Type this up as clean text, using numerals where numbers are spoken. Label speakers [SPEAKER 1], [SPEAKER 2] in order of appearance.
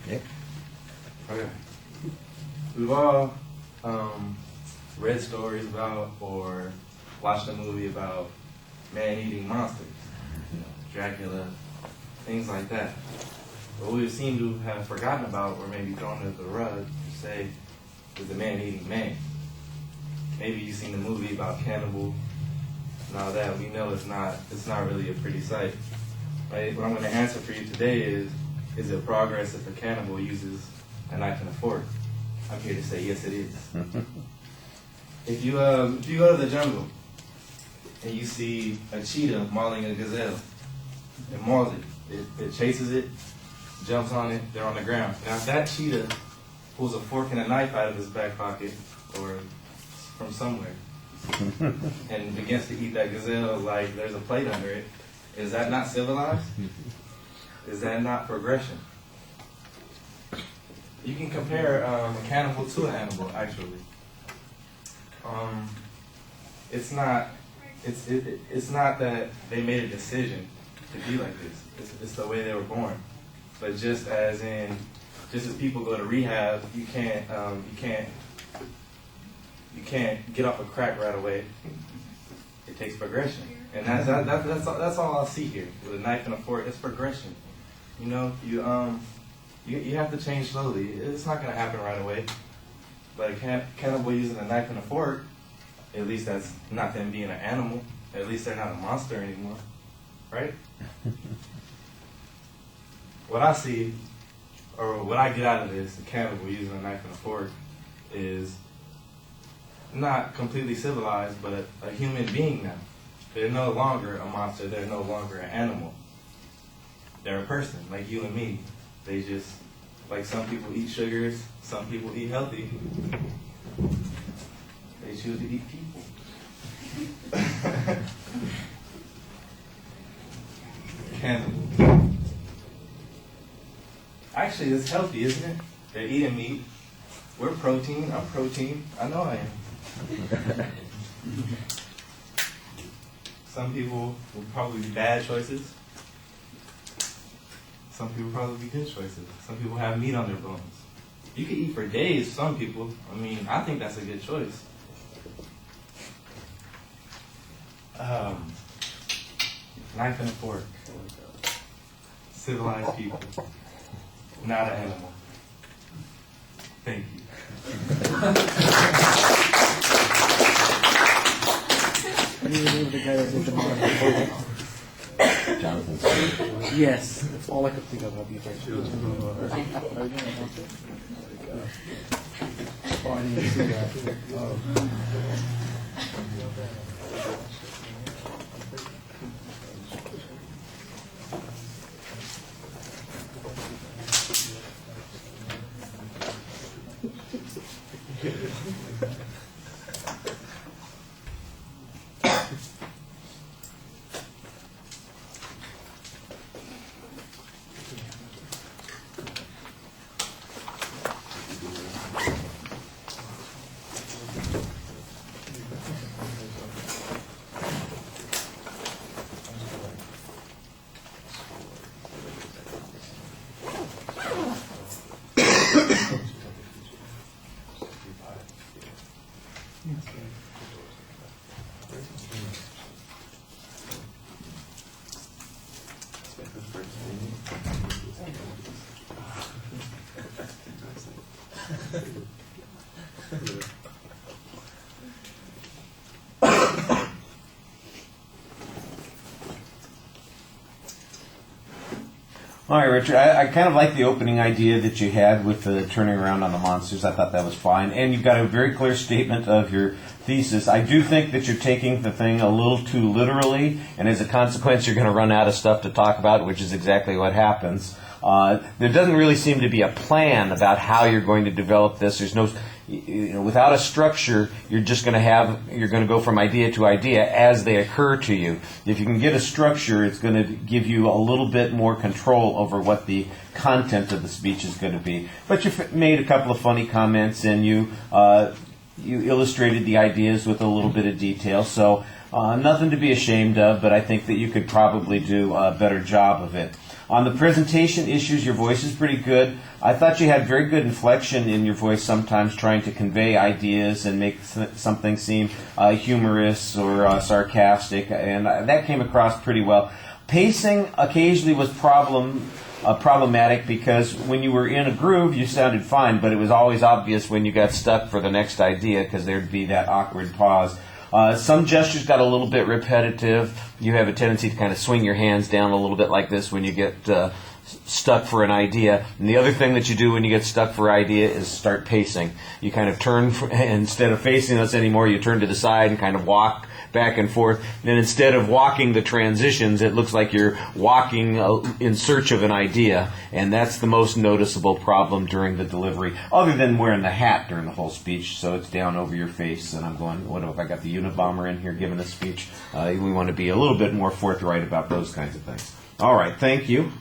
[SPEAKER 1] Yeah.
[SPEAKER 2] Okay. We've all read stories about or watched a movie about man-eating monsters, Dracula, things like that. What we seem to have forgotten about or maybe thrown under the rug, per se, is the man-eating man. Maybe you've seen the movie about cannibal and all that. We know it's not really a pretty sight. Right? What I'm going to answer for you today is it progress if a cannibal uses a knife and a fork? I'm here to say yes, it is. If you go to the jungle and you see a cheetah mauling a gazelle, it mauls it, it chases it, jumps on it, they're on the ground. Now if that cheetah pulls a fork and a knife out of his back pocket or from somewhere and begins to eat that gazelle like there's a plate under it, is that not civilized? Is that not progression? You can compare a cannibal to an animal, actually. It's not that they made a decision to be like this. It's the way they were born. But just as people go to rehab, you can't get off a crack right away. It takes progression, and that's all I see here with a knife and a fork. It's progression. You know, you have to change slowly. It's not going to happen right away. But a cannibal using a knife and a fork, at least that's not them being an animal. At least they're not a monster anymore, right? What I see, or what I get out of this, a cannibal using a knife and a fork, is not completely civilized, but a human being now. They're no longer a monster. They're no longer an animal. They're a person, like you and me. They just, like some people eat sugars, some people eat healthy. They choose to eat people. Cannibal. Actually, it's healthy, isn't it? They're eating meat. We're protein. I'm protein. I know I am. Some people will probably be bad choices. Some people probably be good choices. Some people have meat on their bones. You can eat for days, some people. I mean, I think that's a good choice. Knife and a fork. Civilized people. Not an animal. Thank you.
[SPEAKER 3] Jonathan. Yes, that's all I could think of. I'll be right. Oh, I didn't see that.
[SPEAKER 1] All right, Richard, I kind of like the opening idea that you had with the turning around on the monsters. I thought that was fine. And you've got a very clear statement of your thesis. I do think that you're taking the thing a little too literally, and as a consequence, you're going to run out of stuff to talk about, which is exactly what happens. There doesn't really seem to be a plan about how you're going to develop this. There's no, without a structure, you're just going to go from idea to idea as they occur to you. If you can get a structure, it's going to give you a little bit more control over what the content of the speech is going to be. But you made a couple of funny comments, and you illustrated the ideas with a little bit of detail. So nothing to be ashamed of, but I think that you could probably do a better job of it. On the presentation issues, your voice is pretty good. I thought you had very good inflection in your voice sometimes, trying to convey ideas and make something seem humorous or sarcastic, and that came across pretty well. Pacing occasionally was problematic because when you were in a groove, you sounded fine, but it was always obvious when you got stuck for the next idea because there'd be that awkward pause. Some gestures got a little bit repetitive. You have a tendency to kind of swing your hands down a little bit like this when you get stuck for an idea. And the other thing that you do when you get stuck for an idea is start pacing. You kind of turn, instead of facing us anymore, you turn to the side and kind of walk back and forth. Then instead of walking the transitions, it looks like you're walking in search of an idea, and that's the most noticeable problem during the delivery, other than wearing the hat during the whole speech, so it's down over your face, and I'm going, what if I got the Unabomber in here giving a speech? We want to be a little bit more forthright about those kinds of things. All right, thank you.